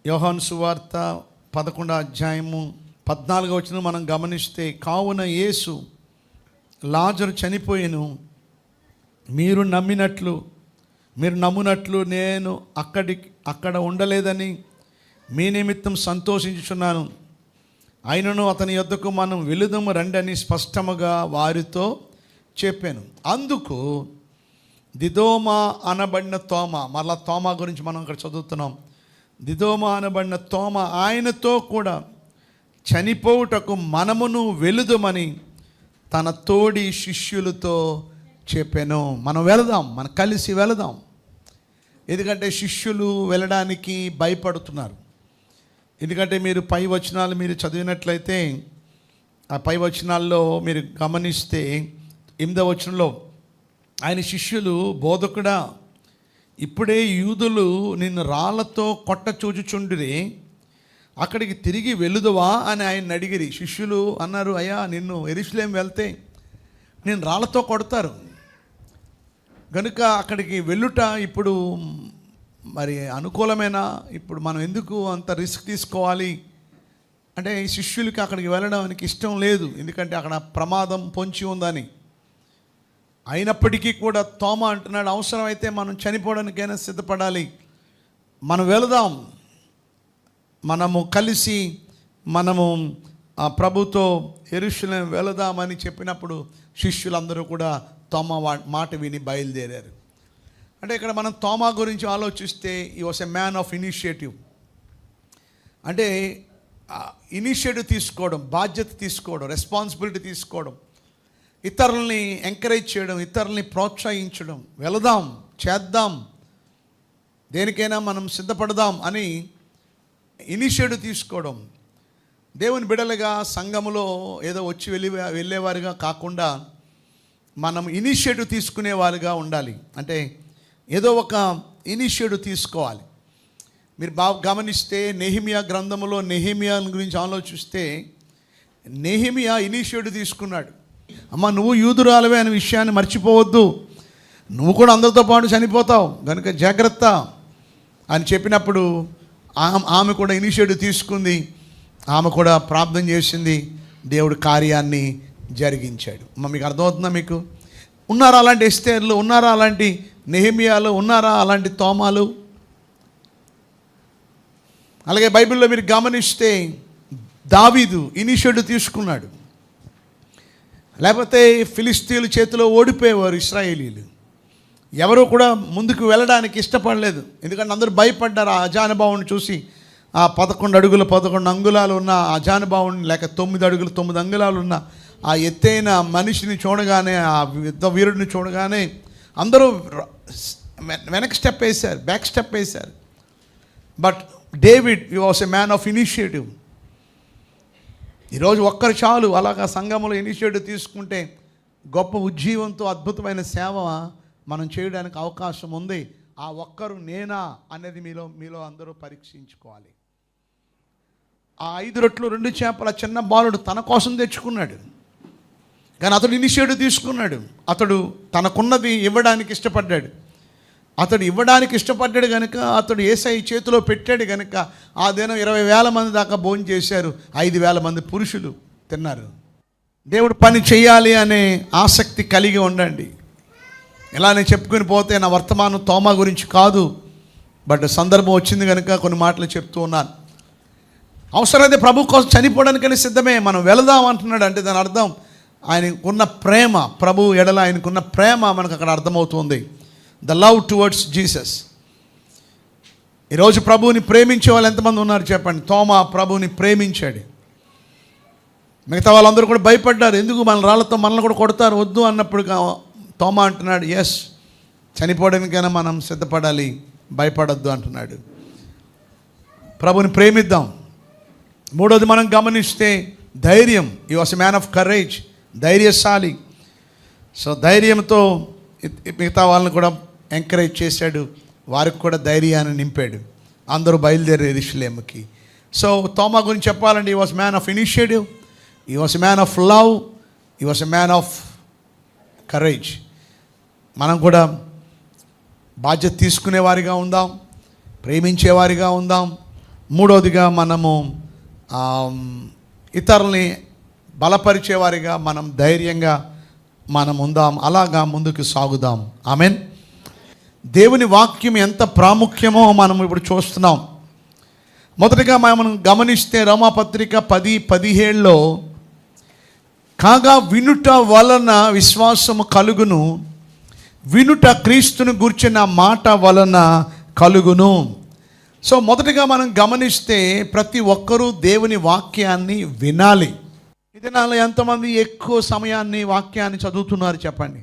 యోహాను సువార్త 11వ అధ్యాయము 14వ వచనం మనం గమనిస్తే, కావున యేసు లాజరు చనిపోయెను, మీరు నమ్మునట్లు నేను అక్కడ ఉండలేదని మీ నిమిత్తం సంతోషించుచున్నాను. అయినను అతని యొద్దకు మనం వెళుదము రండి అని స్పష్టముగా వారితో చెప్పాను. అందుకు దిదోమా అనబడిన తోమ, మరలా తోమ గురించి మనం ఇక్కడ చదువుతున్నాం. దిదోమా అనబడిన తోమ ఆయనతో కూడా చనిపోవుటకు మనమును వెళుదమని తన తోడి శిష్యులతో చెప్పాను. మనం వెళదాం, మనం కలిసి వెళదాం. ఎందుకంటే శిష్యులు వెళ్ళడానికి భయపడుతున్నారు. ఎందుకంటే మీరు పై వచనాలు మీరు చదివినట్లయితే, ఆ పై వచనాల్లో మీరు గమనిస్తే 8వ వచనంలో ఆయన శిష్యులు, బోధకుడా, ఇప్పుడే యూదులు నిన్ను రాళ్లతో కొట్ట చూచుచుండిరి, అక్కడికి తిరిగి వెళుదువా అని ఆయన అడిగిరి. శిష్యులు అన్నారు, అయ్యా, నిన్ను యెరూషలేము వెళ్తే నేను రాళ్లతో కొడతారు కనుక అక్కడికి వెళ్ళుట ఇప్పుడు మరి అనుకూలమైన, ఇప్పుడు మనం ఎందుకు అంత రిస్క్ తీసుకోవాలి అంటే, ఈ శిష్యులకి అక్కడికి వెళ్ళడానికి ఇష్టం లేదు. ఎందుకంటే అక్కడ ప్రమాదం పొంచి ఉందని. అయినప్పటికీ కూడా తోమ అంటున్నాడు, అవసరమైతే మనం చనిపోవడానికైనా సిద్ధపడాలి, మనం వెళదాం, మనము కలిసి మనము ఆ ప్రభుతో యెరూషలేము వెళదామని చెప్పినప్పుడు శిష్యులందరూ కూడా తోమ మాట విని బయలుదేరారు. అంటే ఇక్కడ మనం తోమా గురించి ఆలోచిస్తే, ఈ was a man of initiative. అంటే ఇనిషియేటివ్ తీసుకోవడం, బాధ్యత తీసుకోవడం, రెస్పాన్సిబిలిటీ తీసుకోవడం, ఇతరులని ఎంకరేజ్ చేయడం, ఇతరులని ప్రోత్సహించడం, వెళదాం, చేద్దాం, దేనికైనా మనం సిద్ధపడదాం అని ఇనిషియేటివ్ తీసుకోవడం. దేవుని బిడ్డలుగా సంఘములో ఏదో వచ్చి వెళ్ళేవారుగా కాకుండా మనం ఇనిషియేటివ్ తీసుకునేవారుగా ఉండాలి. అంటే ఏదో ఒక ఇనిషియేటివ్ తీసుకోవాలి. మీరు బాగా గమనిస్తే నెహెమియా గ్రంథములో నెహెమియా గురించి ఆలోచిస్తే, నెహెమియా ఇనిషియేటివ్ తీసుకున్నాడు. అమ్మ, నువ్వు యూదురాలవే అనే విషయాన్ని మర్చిపోవద్దు, నువ్వు కూడా అందరితో పాటు చనిపోతావు కనుక జాగ్రత్త అని చెప్పినప్పుడు ఆమె కూడా ఇనిషియేటివ్ తీసుకుంది. ఆమె కూడా ప్రార్థన చేసింది, దేవుడు కార్యాన్ని జరిగించాడు. మీకు అర్థమవుతుందా? మీకు ఉన్నారా అలాంటి ఎస్తేర్లు? ఉన్నారా అలాంటి నెహెమియాలు? ఉన్నారా అలాంటి తోమాలు? అలాగే బైబిల్లో మీరు గమనిస్తే దావీదు ఇనిషియేటివ్ తీసుకున్నాడు. లేకపోతే ఫిలిస్తీన్ల చేతిలో ఓడిపోయేవారు ఇశ్రాయేలీలు. ఎవరు కూడా ముందుకు వెళ్ళడానికి ఇష్టపడలేదు. ఎందుకంటే అందరూ భయపడ్డారు ఆ అజానుభావుని చూసి. ఆ 11 అడుగులు 11 అంగుళాలు ఉన్న అజానుభావుని, లేక 9 అడుగులు 9 అంగుళాలు ఉన్న ఆ ఎత్తైన మనిషిని చూడగానే, ఆ యుద్ధ వీరుడిని చూడగానే అందరూ వెనక్కి స్టెప్ వేశారు, బ్యాక్ స్టెప్ వేశారు. But David was a man of initiative. ఈరోజు ఒక్కరు చాలు అలాగా సంఘంలో ఇనిషియేటివ్ తీసుకుంటే గొప్ప ఉజ్జీవంతో అద్భుతమైన సేవ మనం చేయడానికి అవకాశం ఉంది. ఆ ఒక్కరు నేనా అనేది మీలో అందరూ పరీక్షించుకోవాలి. ఆ 5 రొట్టెలు 2 చేపల చిన్న బాలుడు తన కోసం తెచ్చుకున్నాడు, కానీ అతడు ఇనిషియేటివ్ తీసుకున్నాడు. అతడు తనకున్నది ఇవ్వడానికి ఇష్టపడ్డాడు. అతడు ఇవ్వడానికి ఇష్టపడ్డాడు కనుక అతడు యేసయ్య చేతిలో పెట్టాడు కనుక ఆ దినం 20,000 మంది దాకా భోజనం చేశారు. 5,000 మంది పురుషులు తిన్నారు. దేవుడు పని చేయాలి అనే ఆసక్తి కలిగి ఉండండి. ఇలానే చెప్పుకొని పోతే నా వర్తమానం తోమా గురించి కాదు, బట్ సందర్భం వచ్చింది కనుక కొన్ని మాటలు చెప్తూ ఉన్నాను. అవసరమైతే ప్రభు కోసం చనిపోవడానికైనా సిద్ధమే, మనం వెళదాం అంటున్నాడు. అంటే దాని అర్థం ఆయనకున్న ప్రేమ, ప్రభు ఎడల ఆయనకున్న ప్రేమ మనకు అక్కడ అర్థమవుతుంది. The love towards Jesus. ఈరోజు ప్రభువుని ప్రేమించే వాళ్ళు ఎంతమంది ఉన్నారు చెప్పండి? తోమా ప్రభువుని ప్రేమించాడు. మిగతా వాళ్ళందరూ కూడా భయపడ్డారు, ఎందుకు మన రాళ్లతో మనల్ని కూడా కొడతారు, వద్దు అన్నప్పుడు తోమా అంటున్నాడు, ఎస్, చనిపోవడానికైనా మనం సిద్ధపడాలి, భయపడొద్దు అంటున్నాడు. ప్రభుని ప్రేమిద్దాం. మూడోది మనం గమనిస్తే ధైర్యం. He was a man of courage, ధైర్యశాలి. సో ధైర్యంతో మిగతా వాళ్ళని కూడా ఎంకరేజ్ చేశాడు, వారికి కూడా ధైర్యాన్ని నింపాడు. అందరూ బయలుదేరారు యెరూషలేముకి. సో తోమా గురించి చెప్పాలంటే, he was man of initiative, he was a man of love, he was a man of courage. మనం కూడా బాధ్యత తీసుకునేవారిగా ఉందాం, ప్రేమించేవారిగా ఉందాం, మూడవదిగా మనము ఇతరుల్ని బలపరిచేవారిగా మనం ధైర్యంగా మనం ఉందాం, అలాగా ముందుకు సాగుదాం. ఆమెన్. దేవుని వాక్యం ఎంత ప్రాముఖ్యమో మనం ఇప్పుడు చూస్తున్నాం. మొదటిగా మనం గమనిస్తే రోమాపత్రిక 10:17 కాగా వినుట వలన విశ్వాసము కలుగును, వినుట క్రీస్తును గూర్చిన మాట వలన కలుగును. సో మొదటిగా మనం గమనిస్తే ప్రతి ఒక్కరూ దేవుని వాక్యాన్ని వినాలి. ఇది నాలో ఎంతమంది ఎక్కువ సమయాన్ని వాక్యాన్ని చదువుతున్నారు చెప్పండి?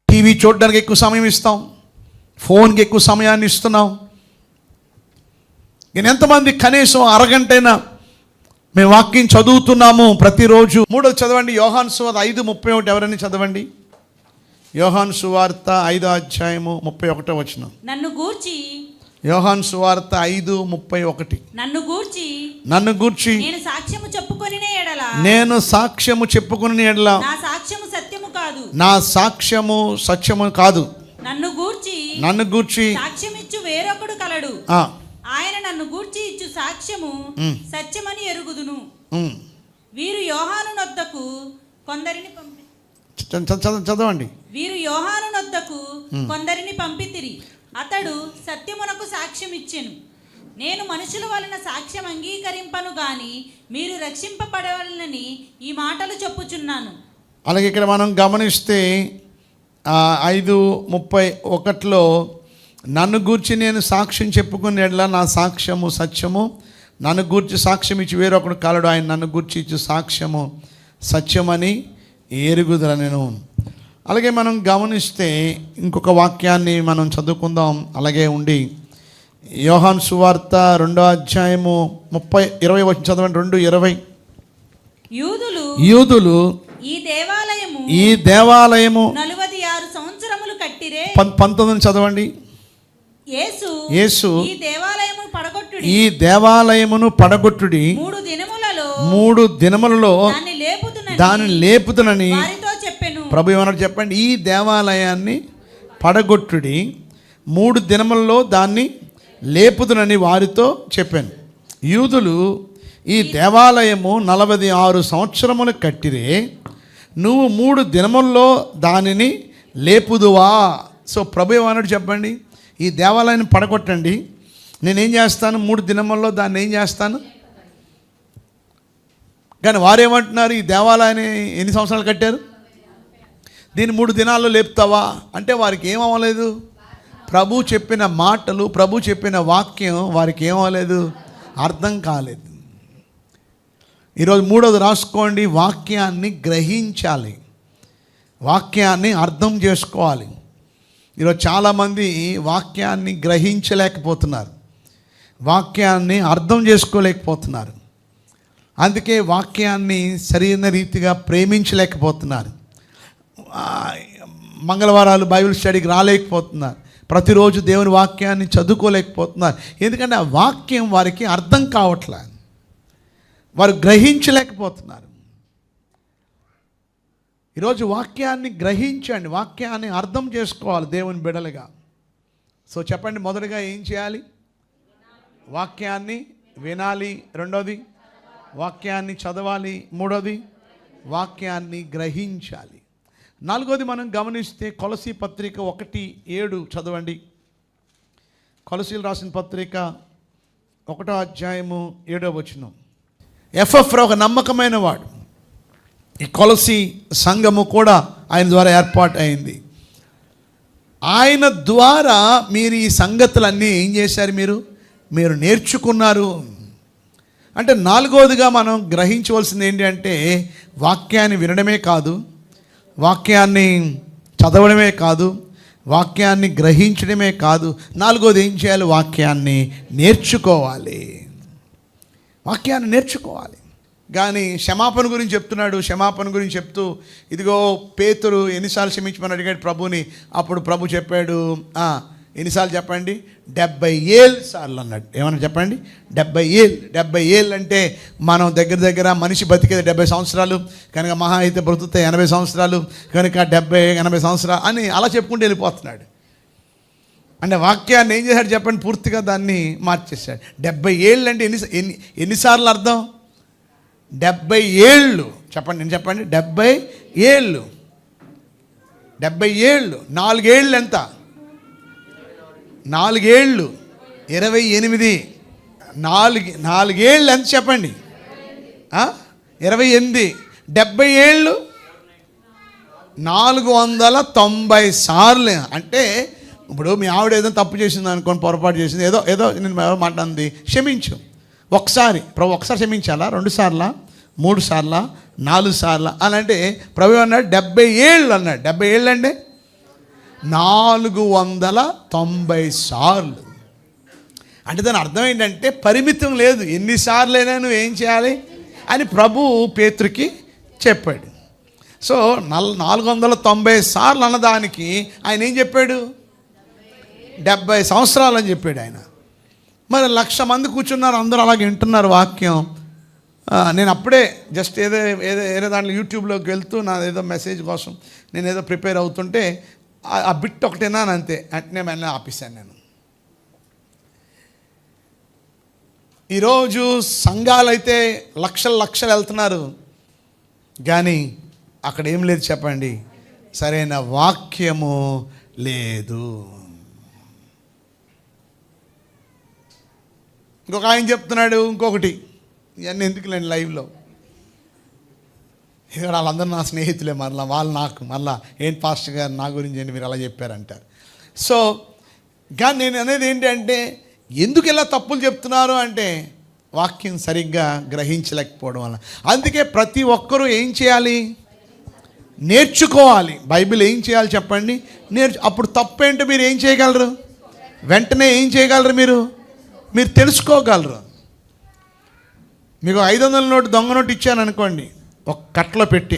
టీవీ చూడడానికి ఎక్కువ సమయం ఇస్తాం, ఫోన్కి ఎక్కువ సమయాన్ని ఇస్తున్నాం. నేను ఎంతమంది కనీసం అరగంటైనా మేము వాక్యం చదువుతున్నాము ప్రతిరోజు? మూడోది చదవండి, యోహాను సువార్త 5:31. ఎవరైనా చదవండి. యోహాను సువార్త 5:31. నన్ను గూర్చి, యోహాను సువార్త 5:31. నన్ను గూర్చి నేను సాక్ష్యము చెప్పుకొనిన ఎడల, నా సాక్ష్యము సత్యము కాదు, నా సాక్ష్యము సత్యము కాదు. నన్ను గూర్చి సాక్ష్యమిచ్చు వేరొకడు కలడు, ఆయన నన్ను గూర్చి ఇచ్చు సాక్ష్యము సత్యమని ఎరుగుదును. వీరు యోహాను నొద్దకు కొందరిని చదవండి. వీరు యోహాను నొద్దకు కొందరిని పంపితిరి, అతడు సత్యమునకు సాక్ష్యం ఇచ్చెను. నేను మనుషుల వలన సాక్ష్యం అంగీకరింపను గాని మీరు రక్షింపబడవలనని ఈ మాటలు చెప్పుచున్నాను. అలాగే ఇక్కడ మనం గమనిస్తే 5:31 నన్ను గూర్చి నేను సాక్ష్యం చెప్పుకునే ఎడల నా సాక్ష్యము సత్యము, నన్ను గూర్చి సాక్ష్యం ఇచ్చి వేరొకడు కాలడు, ఆయన నన్ను గూర్చి ఇచ్చి సాక్ష్యము సత్యమని ఎరుగుదల నేను. అలాగే మనం గమనిస్తే ఇంకొక వాక్యాన్ని మనం చదువుకుందాం. అలాగే ఉండి యోహాను సువార్త 2:20 చదవండి. 2:20. యూదులు ఈ దేవాలయము 46 సంవత్సరములు కట్టిరే. 19 చదవండి. యేసు ఈ దేవాలయమును పడగొట్టుడి, 3 దినములలో దాన్ని లేపుతునని ప్రభు ఏమన్నాడు చెప్పండి? ఈ దేవాలయాన్ని పడగొట్టుడి, 3 దినములలో దాన్ని లేపుతునని వారితో చెప్పాను. యూదులు ఈ దేవాలయము 46 సంవత్సరములు కట్టిరే, నువ్వు 3 దినముల్లో దానిని లేపుదువా? సో ప్రభు ఏమన్నాడు చెప్పండి? ఈ దేవాలయాన్ని పడగొట్టండి, నేనేం చేస్తాను? 3 దినముల్లో దాన్ని ఏం చేస్తాను? కానీ వారేమంటున్నారు? ఈ దేవాలయాన్ని ఎన్ని సంవత్సరాలు కట్టారు, దీన్ని 3 దినాల్లో లేపుతావా అంటే వారికి ఏమవ్వలేదు. ప్రభు చెప్పిన మాటలు, ప్రభు చెప్పిన వాక్యం వారికి ఏమవ్వలేదు, అర్థం కాలేదు. ఈరోజు మూడోది రాసుకోండి, వాక్యాన్ని గ్రహించాలి, వాక్యాన్ని అర్థం చేసుకోవాలి. ఈరోజు చాలామంది వాక్యాన్ని గ్రహించలేకపోతున్నారు, వాక్యాన్ని అర్థం చేసుకోలేకపోతున్నారు. అందుకే వాక్యాన్ని సరైన రీతిగా ప్రేమించలేకపోతున్నారు. మంగళవారాలు బైబిల్ స్టడీకి రాలేకపోతున్నారు, ప్రతిరోజు దేవుని వాక్యాన్ని చదువుకోలేకపోతున్నారు. ఎందుకంటే ఆ వాక్యం వారికి అర్థం కావట్లేదు, వారు గ్రహించలేకపోతున్నారు. ఈరోజు వాక్యాన్ని గ్రహించండి, వాక్యాన్ని అర్థం చేసుకోవాలి దేవుని బిడ్డలుగా. సో చెప్పండి, మొదటగా ఏం చేయాలి? వాక్యాన్ని వినాలి, రెండోది వాక్యాన్ని చదవాలి, మూడోది వాక్యాన్ని గ్రహించాలి, నాలుగోది మనం గమనిస్తే కొలసీ పత్రిక 1:7 చదవండి. కొలసీలు రాసిన పత్రిక 1:7 ఎఫ్ఎఫ్రా ఒక నమ్మకమైన వాడు. ఈ కొలసీ సంఘము కూడా ఆయన ద్వారా ఏర్పాటు అయింది. ఆయన ద్వారా మీరు ఈ సంగతులన్నీ ఏం చేశారు? మీరు నేర్చుకున్నారు. అంటే నాలుగోదిగా మనం గ్రహించవలసింది ఏంటి అంటే, వాక్యాన్ని వినడమే కాదు, వాక్యాన్ని చదవడమే కాదు, వాక్యాన్ని గ్రహించడమే కాదు, నాలుగోది ఏం చేయాలి? వాక్యాన్ని నేర్చుకోవాలి, వాక్యాన్ని నేర్చుకోవాలి. కానీ క్షమాపణ గురించి చెప్తున్నాడు. క్షమాపణ గురించి చెప్తూ, ఇదిగో పేతురు ఎన్నిసార్లు క్షమించమని అడిగాడు ప్రభుని. అప్పుడు ప్రభు చెప్పాడు, ఎన్నిసార్లు చెప్పండి? 70,000 సార్లు అన్నాడు. ఏమన్నా చెప్పండి? 70,000. 70,000 అంటే మనం దగ్గర మనిషి బతికేది 70 సంవత్సరాలు కనుక, మహా అయితే బ్రతుకుతాయి 80 సంవత్సరాలు కనుక 70-80 సంవత్సరాలు అని అలా చెప్పుకుంటూ వెళ్ళిపోతున్నాడు. అంటే వాక్యాన్ని ఏం చేశాడు చెప్పండి, పూర్తిగా దాన్ని మార్చేశాడు. 70 ఏళ్ళు అంటే ఎన్నిసార్లు అర్థం? 70 ఏళ్ళు. చెప్పండి, నేను చెప్పండి. 70 ఏళ్ళు. 70 ఏళ్ళు. 4 ఏళ్ళు ఎంత? 4 ఏళ్ళు 28. 4 ఏళ్ళు ఎంత చెప్పండి? 28. 70 ఏళ్ళు 490 సార్లు. అంటే ఇప్పుడు మీ ఆవిడ ఏదో తప్పు చేసింది అనుకోండి, పొరపాటు చేసింది, ఏదో నేను మాట్లాడింది, క్షమించు ఒకసారి. ప్రభు ఒకసారి క్షమించాలా, 2 సార్లా, 3 సార్లా, 4 సార్లా అని అంటే ప్రభు అన్నాడు 70 ఏళ్ళు అన్నాడు. 70 ఏళ్ళు అంటే 490 సార్లు. అంటే దాని అర్థం ఏంటంటే పరిమితం లేదు, ఎన్నిసార్లైనా నువ్వు ఏం చేయాలి అని ప్రభు పేతురుకి చెప్పాడు. సో 490 సార్లు అన్నదానికి ఆయన ఏం చెప్పాడు? 70 సంవత్సరాలు అని చెప్పాడు ఆయన. మరి 1,00,000 మంది కూర్చున్నారు, అందరూ అలాగే వింటున్నారు వాక్యం. నేను అప్పుడే జస్ట్ ఏదో దాంట్లో యూట్యూబ్లోకి వెళ్తూ నా ఏదో మెసేజ్ కోసం నేను ఏదో ప్రిపేర్ అవుతుంటే ఆ బిట్ ఒకటేనా అంతే, అంటే మళ్ళీ ఆపేశాను నేను. ఈరోజు సంఘాలు అయితే లక్షలు వెళ్తున్నారు, కానీ అక్కడ ఏం లేదు చెప్పండి, సరైన వాక్యము లేదు. ఇంకొక ఆయన చెప్తున్నాడు ఇంకొకటి, ఇవన్నీ ఎందుకులేండి లైవ్లో, ఇక్కడ వాళ్ళందరూ నా స్నేహితులే, మరలా వాళ్ళు నాకు మరలా ఏంటి పాస్టర్ గారు నా గురించి ఏంటి మీరు అలా చెప్పారంటారు. సో కానీ నేను అనేది ఏంటంటే ఎందుకు ఇలా తప్పులు చెప్తున్నారు అంటే వాక్యం సరిగ్గా గ్రహించలేకపోవడం వల్ల. అందుకే ప్రతి ఒక్కరూ ఏం చేయాలి? నేర్చుకోవాలి. బైబిల్ ఏం చేయాలి చెప్పండి? అప్పుడు తప్పు ఏంటో మీరు ఏం చేయగలరు? వెంటనే ఏం చేయగలరు? మీరు తెలుసుకోగలరు. మీకు 500 నోటు దొంగ నోటు ఇచ్చాను అనుకోండి, ఒక కట్టలో పెట్టి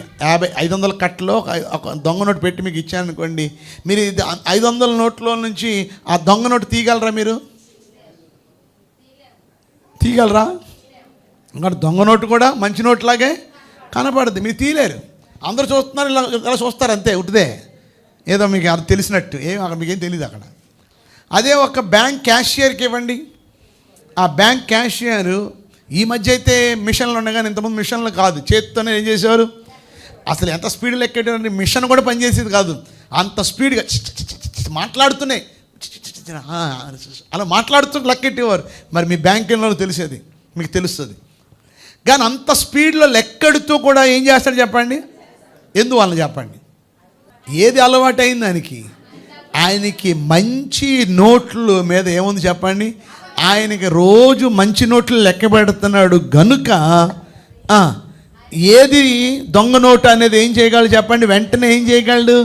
500 కట్టలో ఒక దొంగ నోటు పెట్టి మీకు ఇచ్చాను అనుకోండి, మీరు 500 నోట్లో నుంచి ఆ దొంగ నోటు తీయగలరా? మీరు తీయగలరా? ఇంకా దొంగ నోటు కూడా మంచి నోట్లాగే కనపడుతుంది, మీరు తీయలేరు. అందరూ చూస్తున్నారు, ఇలా చూస్తారు అంతే, ఉట్టిదే ఏదో మీకు అది తెలిసినట్టు, అక్కడ మీకేం తెలియదు అక్కడ. అదే ఒక బ్యాంక్ క్యాషియర్కి ఇవ్వండి, ఆ బ్యాంక్ క్యాషియర్ ఈ మధ్య అయితే మిషన్లు ఉన్నాయి, కానీ ఇంతకుముందు మిషన్లు కాదు, చేత్తోనే ఏం చేసేవారు, అసలు ఎంత స్పీడ్ లెక్కేటంటే మిషన్ కూడా పనిచేసేది కాదు, అంత స్పీడ్గా మాట్లాడుతున్నాయి, అలా మాట్లాడుతూ లెక్కెట్టేవారు. మరి మీ బ్యాంకుల్లో తెలిసేది, మీకు తెలుస్తుంది. కానీ అంత స్పీడ్లో లెక్కెడుతూ కూడా ఏం చేస్తాడు చెప్పండి? ఎందువల్ల చెప్పండి? ఏది అలవాటు అయింది దానికి? ఆయనకి మంచి నోట్ల మీద ఏముంది చెప్పండి? ఆయనకి రోజు మంచి నోట్లు లెక్క పెడుతున్నాడు గనుక ఏది దొంగ నోటు అనేది ఏం చేయగలడు చెప్పండి? వెంటనే ఏం చేయగలడు?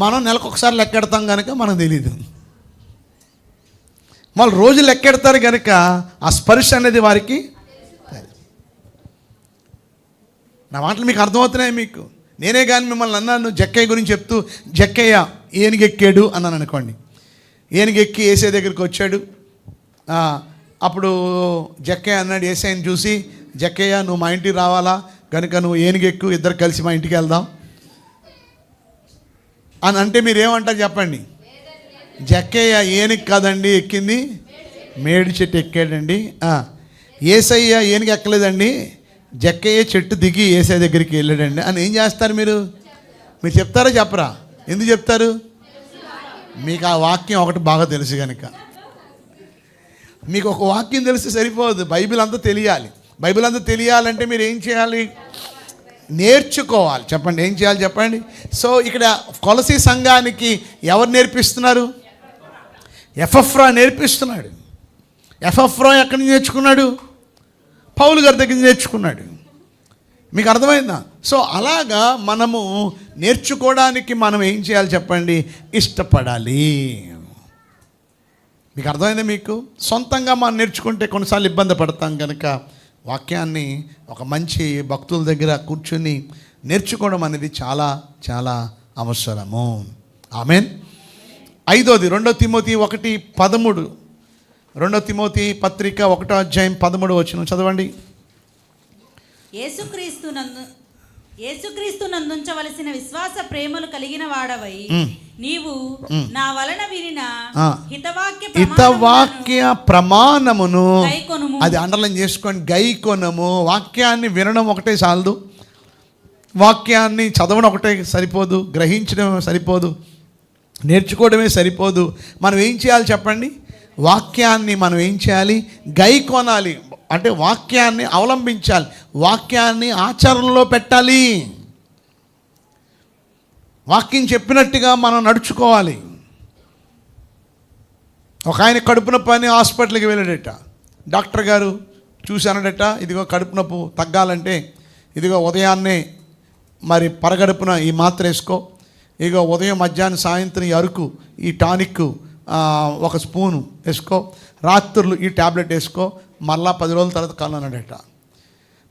మనం నెలకొకసారి లెక్కెడతాం కనుక మనకు తెలీదు, వాళ్ళు రోజు లెక్కెడతారు కనుక ఆ స్పర్శ అనేది వారికి. నా మాటలు మీకు అర్థమవుతున్నాయి మీకు? నేనే కానీ మిమ్మల్ని అన్నాను జక్కయ్య గురించి చెప్తూ, జక్కయ్య ఏనుగెక్కాడు అన్నాను అనుకోండి, ఏనుగెక్కి ఏసే దగ్గరికి వచ్చాడు. అప్పుడు జక్కయ్య అన్నాడు ఏసైని చూసి, జక్కయ్య నువ్వు మా ఇంటికి రావాలా కనుక నువ్వు ఏనుగెక్కు, ఇద్దరు కలిసి మా ఇంటికి వెళ్దాం అని అంటే మీరు ఏమంటారు చెప్పండి? జక్కయ్య ఏనుగు కాదండి ఎక్కింది, మేడి చెట్టు ఎక్కాడండి. ఏసయ్య ఏనుగు ఎక్కలేదండి, జక్కయ్య చెట్టు దిగి ఏసై దగ్గరికి వెళ్ళాడండి అని ఏం చేస్తారు మీరు చెప్తారా చెప్పరా? ఎందుకు చెప్తారు? మీకు ఆ వాక్యం ఒకటి బాగా తెలుసు కనుక. మీకు ఒక వాక్యం తెలిస్తే సరిపోదు, బైబిల్ అంతా తెలియాలి. బైబిల్ అంతా తెలియాలంటే మీరు ఏం చేయాలి? నేర్చుకోవాలి. చెప్పండి, ఏం చేయాలి చెప్పండి? సో ఇక్కడ కొలసీ సంఘానికి ఎవరు నేర్పిస్తున్నారు? ఎపఫ్రా నేర్పిస్తున్నాడు. ఎపఫ్రా ఎక్కడి నుంచి నేర్చుకున్నాడు? పౌలు గారి దగ్గర నుంచి నేర్చుకున్నాడు. మీకు అర్థమైందా? సో అలాగా మనము నేర్చుకోవడానికి మనం ఏం చేయాలి చెప్పండి? ఇష్టపడాలి. మీకు అర్థమైందా? మీకు సొంతంగా మనం నేర్చుకుంటే కొన్నిసార్లు ఇబ్బంది పడతాం కనుక వాక్యాన్ని ఒక మంచి భక్తుల దగ్గర కూర్చొని నేర్చుకోవడం అనేది చాలా చాలా అవసరము. ఆమేన్. 5వది 2 తిమోతి 1:13. 2 తిమోతి పత్రిక 1వ అధ్యాయం 13వ వచనం చదవండి. యేసుక్రీస్తు నందుంచవలసిన విశ్వాస ప్రేమలు కలిగిన వాడవై నీవు నా వలన వినిన హితవాక్య ప్రమాణమును గైకొనుము. అది అండర్లైన్ చేసుకోండి, గైకొనము. వాక్యాన్ని వినడం ఒకటే చాలదు, వాక్యాన్ని చదవడం ఒకటే సరిపోదు, గ్రహించడం సరిపోదు, నేర్చుకోవడమే సరిపోదు. మనం ఏం చేయాలి చెప్పండి? వాక్యాన్ని మనం ఏం చేయాలి? గైకొనాలి. అంటే వాక్యాన్ని అవలంబించాలి, వాక్యాన్ని ఆచరణలో పెట్టాలి, వాక్యం చెప్పినట్టుగా మనం నడుచుకోవాలి. ఒక ఆయన కడుపు నొప్పి అని హాస్పిటల్కి వెళ్ళాడట. డాక్టర్ గారు చూశానడట, ఇదిగో కడుపు నొప్పి తగ్గాలంటే ఇదిగో ఉదయాన్నే మరి పరగడుపున ఈ మాత్ర వేసుకో, ఇదిగో ఉదయం మధ్యాహ్నం సాయంత్రం ఈ అరకు ఈ టానిక్ 1 స్పూను వేసుకో, రాత్రులు ఈ ట్యాబ్లెట్ వేసుకో, మళ్ళా 10 రోజుల తర్వాత కలనడట.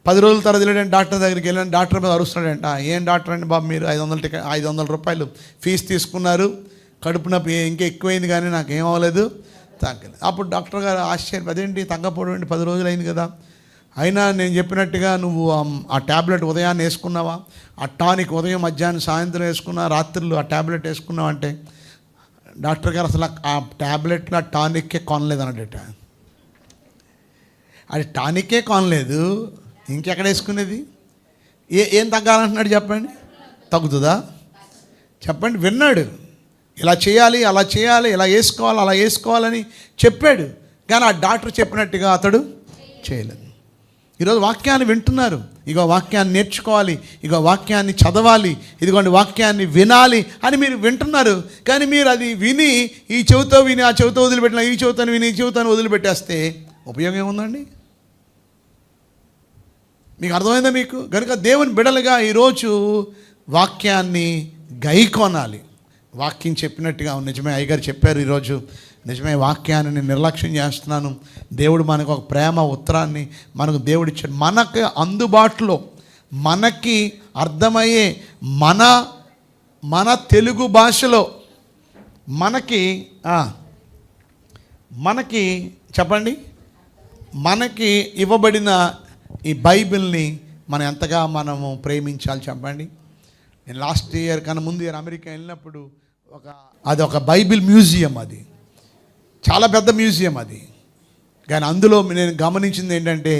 10 రోజుల తర్వాత వెళ్ళాడు డాక్టర్ దగ్గరికి. వెళ్ళాను, డాక్టర్ మీద అరుస్తున్నాడంట. ఏం డాక్టర్ అండి బాబు, మీరు 500 రూపాయలు ఫీజు తీసుకున్నారు, కడుపు నొప్పి ఇంకా ఎక్కువైంది కానీ నాకు ఏం అవ్వలేదు, తగ్గలేదు. అప్పుడు డాక్టర్ గారు ఆశ్చర్యం, అదేంటి తగ్గపోవడం ఏంటి, 10 రోజులు అయింది కదా, అయినా నేను చెప్పినట్టుగా నువ్వు ఆ ట్యాబ్లెట్ ఉదయాన్నే వేసుకున్నావా, ఆ టానిక్ ఉదయం మధ్యాహ్నం సాయంత్రం వేసుకున్నా, రాత్రులు ఆ ట్యాబ్లెట్ వేసుకున్నావా అంటే డాక్టర్ గారు అసలు ఆ ట్యాబ్లెట్లు ఆ టానిక్కే కొనలేదు అన్నట్ట. అది టానిక్కే కొనలేదు, ఇంకెక్కడ వేసుకునేది? ఏం తగ్గాలంటున్నాడు చెప్పండి? తగ్గుతుందా చెప్పండి? విన్నాడు, ఇలా చేయాలి అలా చేయాలి, ఇలా వేసుకోవాలి అలా వేసుకోవాలని చెప్పాడు, కానీ ఆ డాక్టర్ చెప్పినట్టుగా అతడు చేయలేదు. ఈరోజు వాక్యాన్ని వింటున్నారు, ఇగో వాక్యాన్ని నేర్చుకోవాలి, ఇగో వాక్యాన్ని చదవాలి, ఇదిగోండి వాక్యాన్ని వినాలి అని మీరు వింటున్నారు. కానీ మీరు అది విని ఈ చెవితో విని ఆ చెవితో వదిలిపెట్టిన, ఈ చెవితోని విని ఈ చెవితోని వదిలిపెట్టేస్తే ఉపయోగం ఏముందండి? మీకు అర్థమైందా మీకు? కనుక దేవుని బిడలుగా ఈరోజు వాక్యాన్ని గైకొనాలి. వాక్యం చెప్పినట్టుగా నిజమే అయ్యగారు చెప్పారు ఈరోజు, నిజమే వాక్యాన్ని నేను నిర్లక్ష్యం చేస్తున్నాను. దేవుడు మనకు ఒక ప్రేమ ఉత్తరాన్ని మనకు దేవుడు ఇచ్చాడు, మనకు అందుబాటులో మనకి అర్థమయ్యే మన తెలుగు భాషలో మనకి చెప్పండి, మనకి ఇవ్వబడిన ఈ బైబిల్ని మనం ఎంతగా మనము ప్రేమించాలి చెప్పండి. నేను లాస్ట్ ఇయర్ కన్నా ముందు ఇయర్ అమెరికా వెళ్ళినప్పుడు అది ఒక బైబిల్ మ్యూజియం, అది చాలా పెద్ద మ్యూజియం అది. కానీ అందులో నేను గమనించింది ఏంటంటే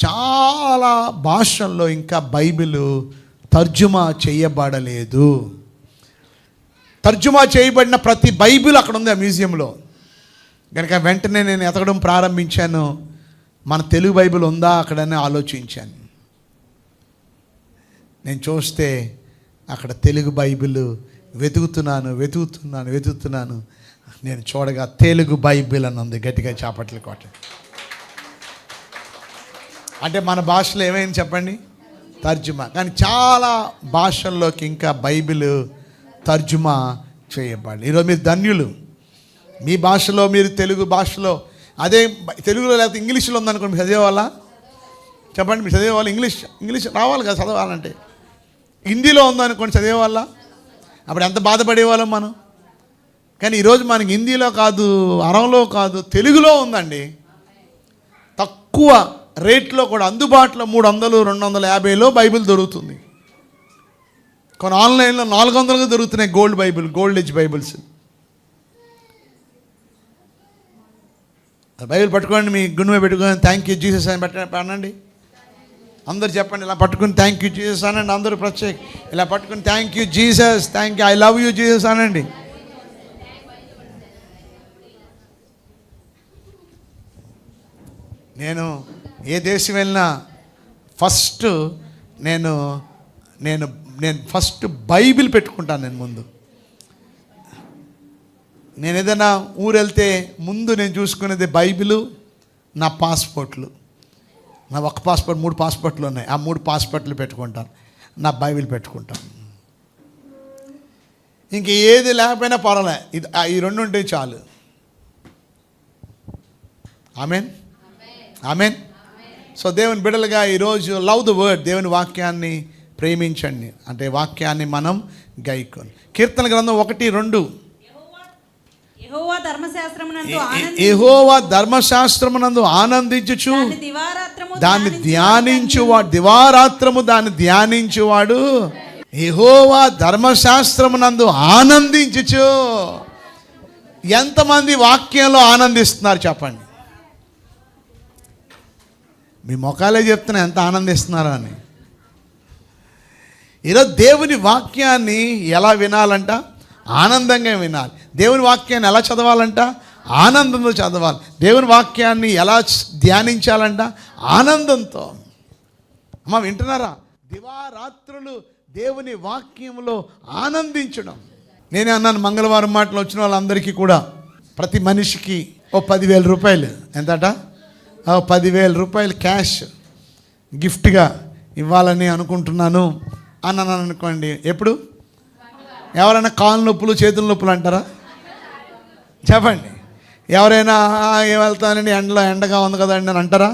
చాలా భాషల్లో ఇంకా బైబిల్ తర్జుమా చేయబడలేదు. తర్జుమా చేయబడిన ప్రతి బైబిల్ అక్కడ ఉంది ఆ మ్యూజియంలో. కనుక వెంటనే నేను ఎతకడం ప్రారంభించాను, మన తెలుగు బైబిల్ ఉందా అక్కడనే ఆలోచించాను. నేను చూస్తే అక్కడ తెలుగు బైబిల్ వెతుకుతున్నాను. నేను చూడగా తెలుగు బైబిల్ అని ఉంది. గట్టిగా చాపట్ల కోట. అంటే మన భాషలో ఏమైంది చెప్పండి? తర్జుమా. కానీ చాలా భాషల్లోకి ఇంకా బైబిల్ తర్జుమా చేయబడాలి. ఈరోజు మీరు ధన్యులు, మీ భాషలో మీరు తెలుగు భాషలో, అదే తెలుగులో లేకపోతే ఇంగ్లీష్లో ఉందనుకోండి, మీరు చదివేవాళ్ళ చెప్పండి? మీరు చదివేవాళ్ళు ఇంగ్లీష్ రావాలి కదా చదవాలంటే. హిందీలో ఉందనుకోండి చదివేవాళ్ళ, అప్పుడు ఎంత బాధపడేవాళ్ళం మనం. కానీ ఈరోజు మనకి హిందీలో కాదు, అరవలో కాదు, తెలుగులో ఉందండి. తక్కువ రేట్లో కూడా అందుబాటులో 300-250లో బైబిల్ దొరుకుతుంది. కొన్ని ఆన్లైన్లో 400కు దొరుకుతున్నాయి గోల్డ్ ఏజ్ బైబిల్స్. బైబిల్ పట్టుకోండి, మీ గుండె పెట్టుకొని థ్యాంక్ యూ జీసస్ అని అనండి. అందరు చెప్పండి, ఇలా పట్టుకుని థ్యాంక్ యూ జీసస్ అనండి. అందరూ ప్రత్యేక ఇలా పట్టుకుని thank you Jesus, thank you, I love you Jesus అనండి. నేను ఏ దేశం వెళ్ళినా ఫస్ట్ నేను ఫస్ట్ బైబిల్ పెట్టుకుంటాను. నేను ముందు నేను ఏదైనా ఊరు వెళ్తే ముందు నేను చూసుకునేది బైబిలు, నా పాస్పోర్ట్లు. నా ఒక పాస్పోర్ట్ 3 పాస్పోర్ట్లు ఉన్నాయి, ఆ 3 పాస్పోర్ట్లు పెట్టుకుంటాను, నా బైబిల్ పెట్టుకుంటాను. ఇంక ఏది లేకపోయినా పర్వాలే, ఈ 2 ఉంటే చాలు. ఆమెన్. సో దేవుని బిడ్డలుగా ఈరోజు లవ్ ద వర్డ్, దేవుని వాక్యాన్ని ప్రేమించండి. అంటే వాక్యాన్ని మనం గైకొని. కీర్తన గ్రంథం 1:2, యెహోవా ధర్మశాస్త్రమునందు యెహోవా ధర్మశాస్త్రమునందు ఆనందించుచు దాన్ని దివారాత్రము దాన్ని ధ్యానించువాడు యెహోవా ధర్మశాస్త్రమునందు ఆనందించుచు. ఎంతమంది వాక్యంలో ఆనందిస్తున్నారు చెప్పండి? మీ ముఖాలే చెప్తున్నా ఎంత ఆనందిస్తున్నారో అని. ఈరోజు దేవుని వాక్యాన్ని ఎలా వినాలంట? ఆనందంగా వినాలి. దేవుని వాక్యాన్ని ఎలా చదవాలంట? ఆనందంతో చదవాలి. దేవుని వాక్యాన్ని ఎలా ధ్యానించాలంట? ఆనందంతో. అమ్మ వింటున్నారా? దివారాత్రులు దేవుని వాక్యంలో ఆనందించడం. నేనే అన్నాను మంగళవారం మాటలు వచ్చిన వాళ్ళందరికీ కూడా ప్రతి మనిషికి 10,000 రూపాయలు, ఎంతట 10,000 రూపాయలు క్యాష్ గిఫ్ట్గా ఇవ్వాలని అనుకుంటున్నాను అన్నాను అనుకోండి. ఎప్పుడు? ఎవరైనా కాళ్ళు నొప్పులు చేతుల నొప్పులు అంటారా? చెప్పండి. ఎవరైనా ఏం వెళ్తానండి ఎండగా ఉంది కదండి అని అంటారా?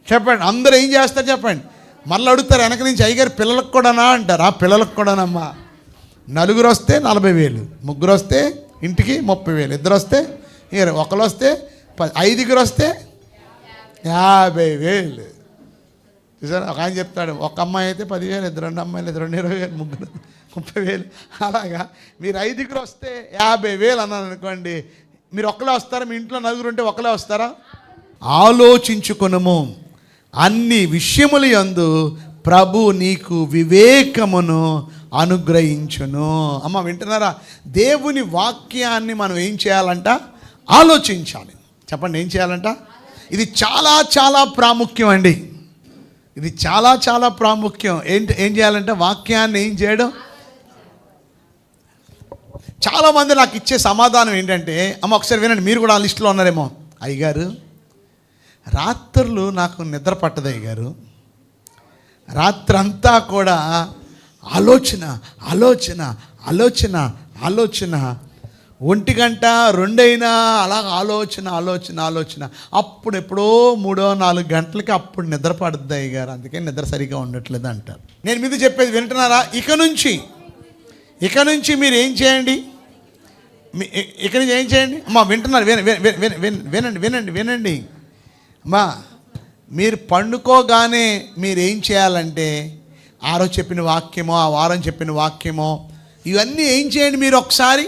చెప్పండి. అందరూ ఏం చేస్తారు చెప్పండి? మళ్ళీ అడుగుతారు వెనక నుంచి, అయ్యగారు పిల్లలకు కూడానా అంటారు. ఆ పిల్లలకు కూడానమ్మా. 4 వస్తే 40,000, 3 వస్తే ఇంటికి 30,000, 2 వస్తే 20, 1 వస్తే 10, 5 వస్తే 50,000. చూసారా? ఒక ఆయన చెప్తాడు, ఒక అమ్మాయి అయితే 10,000, 2 అమ్మాయిలు 20,000, 3 30,000. అలాగా మీరు 5 వస్తే 50,000 అన్నాను అనుకోండి. మీరు ఒకళ్ళే వస్తారా? మీ ఇంట్లో 4 ఉంటే ఒకళ్ళే వస్తారా? ఆలోచించుకొనుము అన్ని విషయముల యందు ప్రభు నీకు వివేకమును అనుగ్రహించును. అమ్మ వింటున్నారా? దేవుని వాక్యాన్ని మనం ఏం చేయాలంట? ఆలోచించాలి. చెప్పండి, ఏం చేయాలంట? ఇది చాలా చాలా ప్రాముఖ్యం అండి. ఇది చాలా చాలా ప్రాముఖ్యం. ఏం చేయాలంటే వాక్యాన్ని ఏం చేయడం. చాలామంది నాకు ఇచ్చే సమాధానం ఏంటంటే, అమ్మ ఒకసారి వినండి, మీరు కూడా ఆ లిస్టులో ఉన్నారేమో. అయ్యగారు రాత్రులు నాకు నిద్ర పట్టదు అయ్యగారు, రాత్రంతా కూడా ఆలోచన ఆలోచన ఆలోచన ఆలోచన, 1 గంట 2 అయినా అలా ఆలోచన ఆలోచన ఆలోచన. అప్పుడు ఎప్పుడో 3-4 గంటలకి అప్పుడు నిద్ర పడుద్ది అయ్యగారు, అందుకే నిద్ర సరిగా ఉండట్లేదు అంటారు. నేను మీద చెప్పేది వింటున్నారా? ఇక నుంచి మీరు ఏం చేయండి? ఇక నుంచి ఏం చేయండి? అమ్మా వింటున్నారు? వినండి వినండి వినండి అమ్మా. మీరు పండుకోగానే మీరు ఏం చేయాలంటే, ఆ రోజు చెప్పిన వాక్యమో, ఆ వారం చెప్పిన వాక్యమో, ఇవన్నీ ఏం చేయండి మీరు ఒకసారి.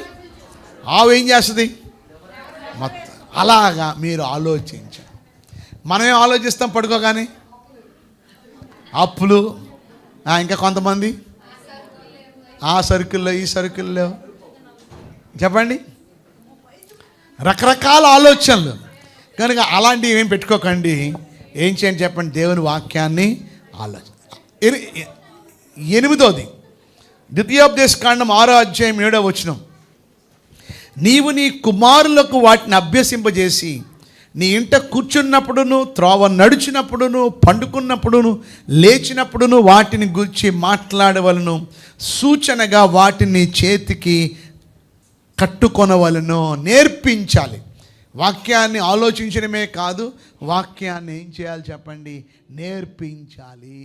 ఆవు ఏం చేస్తుంది? మొత్తం అలాగా మీరు ఆలోచించండి. మనమేం ఆలోచిస్తాం పడుకోగానే? అప్పులు, ఇంకా కొంతమంది ఆ సరుకుల్లో ఈ సరుకుల్లో, చెప్పండి, రకరకాల ఆలోచనలు. కనుక అలాంటివి ఏం పెట్టుకోకండి. ఏం చేయండి చెప్పండి? దేవుని వాక్యాన్ని ఆలోచన. 8వది ద్వితీయోపదేశకాండం 6వ అధ్యాయం 7వ వచనం. నీవు నీ కుమారులకు వాటిని అభ్యసింపజేసి నీ ఇంట కూర్చున్నప్పుడును, త్రోవ నడిచినప్పుడును, పండుకున్నప్పుడును, లేచినప్పుడును వాటిని గురించి మాట్లాడవలను, సూచనగా వాటిని చేతికి కట్టుకొనవలను. నేర్పించాలి. వాక్యాన్ని ఆలోచించడమే కాదు, వాక్యాన్ని ఏం చేయాలి చెప్పండి? నేర్పించాలి.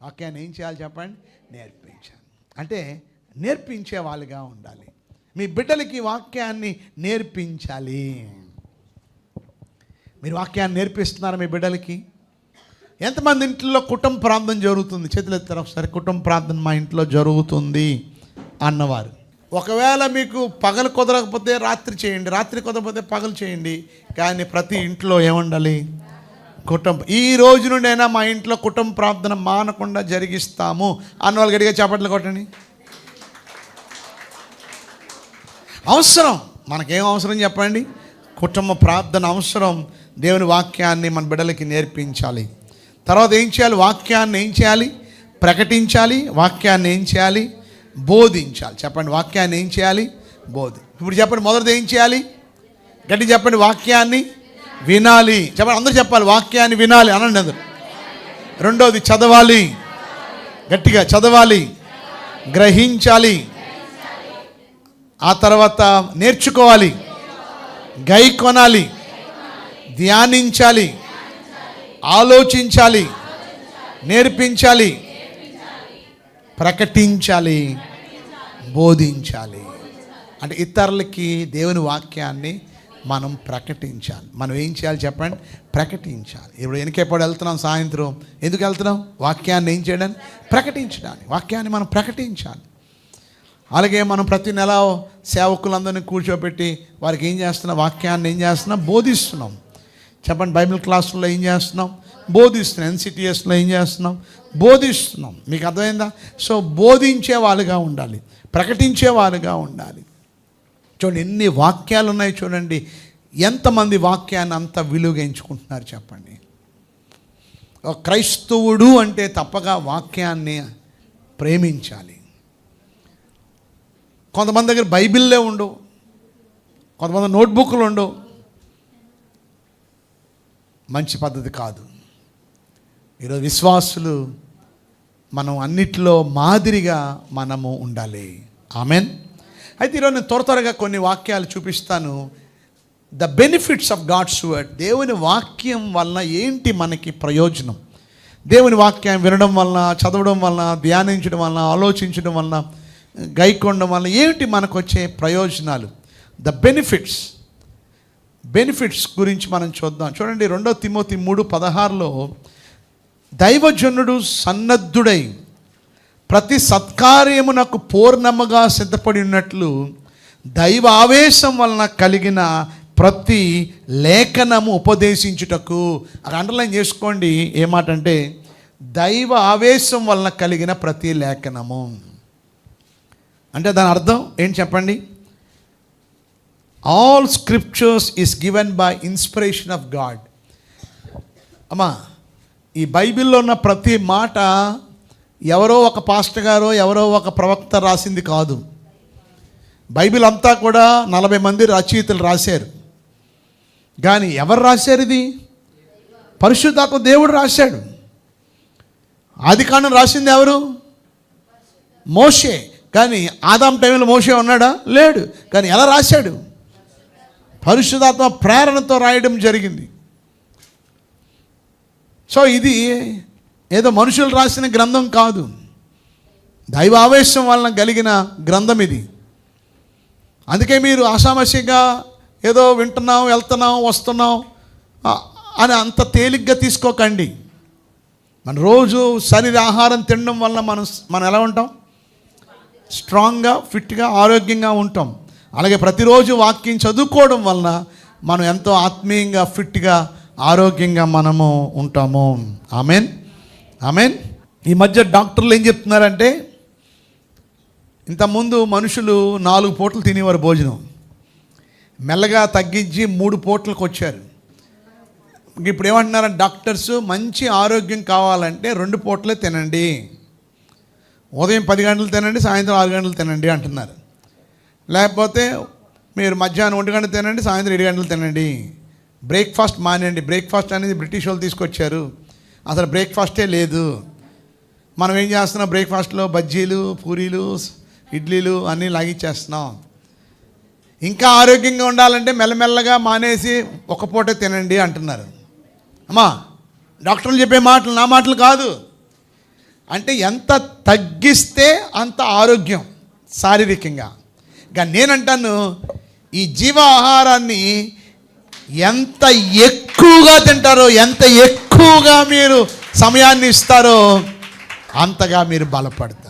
వాక్యాన్ని ఏం చేయాలి చెప్పండి? నేర్పించాలి. అంటే నేర్పించే వాళ్ళుగా ఉండాలి. మీ బిడ్డలకి వాక్యాన్ని నేర్పించాలి. మీరు వాక్యాన్ని నేర్పిస్తున్నారా మీ బిడ్డలకి? ఎంతమంది ఇంట్లో కుటుంబ ప్రార్థన జరుగుతుంది? చేతులు ఎత్తారు ఒకసారి. కుటుంబ ప్రార్థన మా ఇంట్లో జరుగుతుంది అన్నవారు. ఒకవేళ మీకు పగలు కుదరకపోతే రాత్రి చేయండి, రాత్రి కుదరకపోతే పగలు చేయండి. కానీ ప్రతి ఇంట్లో ఏముండాలి? ఈ రోజు నుండి అయినా మా ఇంట్లో కుటుంబ ప్రార్థన మానకుండా జరిగిస్తాము అన్న వాళ్ళు గట్టిగా చప్పట్లు కొట్టండి. అవసరం. మనకేం అవసరం చెప్పండి? కుటుంబ ప్రార్థన అవసరం. దేవుని వాక్యాన్ని మన బిడ్డలకి నేర్పించాలి. తర్వాత ఏం చేయాలి? వాక్యాన్ని ఏం చేయాలి? ప్రకటించాలి. వాక్యాన్ని ఏం చేయాలి? బోధించాలి. చెప్పండి, వాక్యాన్ని ఏం చేయాలి? ఇప్పుడు చెప్పండి, మొదటిది ఏం చేయాలి? గట్టి చెప్పండి, వాక్యాన్ని వినాలి. చెప్పండి, అందరూ చెప్పాలి, వాక్యాన్ని వినాలి అనండి అందరూ. రెండోది చదవాలి, గట్టిగా చదవాలి, గ్రహించాలి, ఆ తర్వాత నేర్చుకోవాలి, గైకొనాలి, ధ్యానించాలి, ఆలోచించాలి, నేర్పించాలి, ప్రకటించాలి, బోధించాలి. అంటే ఇతరులకి దేవుని వాక్యాన్ని మనం ప్రకటించాలి. మనం ఏం చేయాలి చెప్పండి? ప్రకటించాలి. ఇప్పుడు ఎప్పుడు వెళ్తున్నాం? సాయంత్రం. ఎందుకు వెళ్తున్నాం? వాక్యాన్ని ఏం చేయడానికి? ప్రకటించడానికి. వాక్యాన్ని మనం ప్రకటించాలి. అలాగే మనం ప్రతి నెల సేవకులందరినీ కూర్చోబెట్టి వారికి ఏం చేస్తున్నాం? వాక్యాన్ని ఏం చేస్తున్నాం? బోధిస్తున్నాం. చెప్పండి. బైబిల్ క్లాసుల్లో ఏం చేస్తున్నాం? బోధిస్తున్నాం. NCTSలో ఏం చేస్తున్నాం? బోధిస్తున్నాం. మీకు అర్థమైందా? సో బోధించే వాళ్ళుగా ఉండాలి, ప్రకటించే వాళ్ళుగా ఉండాలి. చూడండి ఎన్ని వాక్యాలు ఉన్నాయి చూడండి. ఎంతమంది వాక్యాన్ని అంత విలువగా ఎంచుకుంటున్నారు చెప్పండి. ఒక క్రైస్తవుడు అంటే తప్పగా వాక్యాన్ని ప్రేమించాలి. కొంతమంది దగ్గర బైబిల్లే ఉండవు, కొంతమంది నోట్బుక్లు ఉండవు. మంచి పద్ధతి కాదు. ఈరోజు విశ్వాసులు మనం అన్నిటిలో మాదిరిగా మనము ఉండాలి. ఆమెన్. అయితే ఈరోజు నేను త్వరగా కొన్ని వాక్యాలు చూపిస్తాను. The benefits of God's word. దేవుని వాక్యం వలన ఏంటి మనకి ప్రయోజనం? దేవుని వాక్యం వినడం వలన, చదవడం వలన, ధ్యానించడం వలన, ఆలోచించడం వలన, గైకొనడం వలన ఏంటి మనకు వచ్చే ప్రయోజనాలు? ద బెనిఫిట్స్ గురించి మనం చూద్దాం. చూడండి 2 తిమోతి 3:16లో దైవజనుడు సన్నద్ధుడై ప్రతి సత్కార్యమునకు పూర్ణముగా సిద్ధపడి ఉన్నట్లు దైవ ఆవేశం వలన కలిగిన ప్రతి లేఖనము ఉపదేశించుటకు. అది అండర్లైన్ చేసుకోండి. ఏమాటంటే దైవ ఆవేశం వలన కలిగిన ప్రతి లేఖనము అంటే దాని అర్థం ఏంటి చెప్పండి? All scriptures is given by inspiration of God. అమ్మా, ఈ బైబిల్లో ఉన్న ప్రతి మాట ఎవరో ఒక పాస్టర్ గారో ఎవరో ఒక ప్రవక్త రాసింది కాదు. బైబిల్ అంతా కూడా 40 మంది రచయితలు రాశారు. కానీ ఎవరు రాశారు? ఇది పరిశుద్ధాత్మ దేవుడు రాశాడు. ఆదికాండం రాసింది ఎవరు? మోషే. కానీ ఆదాం టైంలో మోషే ఉన్నాడా? లేడు. కానీ ఎలా రాశాడు? పరిశుద్ధాత్మ ప్రేరణతో రాయడం జరిగింది. సో ఇది ఏదో మనుషులు రాసిన గ్రంథం కాదు, దైవ ఆవేశం వలన కలిగిన గ్రంథం ఇది. అందుకే మీరు ఆషామాషిగా ఏదో వింటున్నాం, వెళ్తున్నాం, వస్తున్నాం అని అంత తేలిగ్గా తీసుకోకండి. మన రోజు శరీర ఆహారం తినడం వల్ల మనం ఎలా ఉంటాం? స్ట్రాంగ్గా, ఫిట్గా, ఆరోగ్యంగా ఉంటాం. అలాగే ప్రతిరోజు వాక్యం చదువుకోవడం వలన మనం ఎంతో ఆత్మీయంగా, ఫిట్గా, ఆరోగ్యంగా మనము ఉంటాము. Amen, amen. ఈ మధ్య డాక్టర్లు ఏం చెప్తున్నారంటే, ఇంతకుముందు మనుషులు 4 పూటలు తినేవారు భోజనం, మెల్లగా తగ్గించి 3 పూటలకు వచ్చారు. ఇప్పుడు ఏమంటున్నారంటే డాక్టర్స్, మంచి ఆరోగ్యం కావాలంటే 2 పూటలే తినండి. ఉదయం 10 గంటలు తినండి, సాయంత్రం 6 గంటలు తినండి అంటున్నారు. లేకపోతే మీరు మధ్యాహ్నం 1 గంట తినండి, సాయంత్రం 7 గంటలు తినండి. బ్రేక్ఫాస్ట్ మానేయండి. బ్రేక్ఫాస్ట్ అనేది బ్రిటిష్ వాళ్ళు తీసుకొచ్చారు. అసలు బ్రేక్ఫాస్టే లేదు. మనం ఏం చేస్తున్నాం? బ్రేక్ఫాస్ట్లో బజ్జీలు, పూరీలు, ఇడ్లీలు అన్నీ లాగిచ్చేస్తున్నాం. ఇంకా ఆరోగ్యంగా ఉండాలంటే మెల్లమెల్లగా మానేసి 1 పూటే తినండి అంటున్నారు. అమ్మా, డాక్టర్లు చెప్పే మాటలు నా మాటలు కాదు. అంటే ఎంత తగ్గిస్తే అంత ఆరోగ్యం శారీరకంగా. ఇంకా నేనంటాను, ఈ జీవ ఆహారాన్ని ఎంత ఎక్కువగా తింటారో, ఎంత ఎక్కువగా మీరు సమయాన్ని ఇస్తారో అంతగా మీరు బలపడతారు.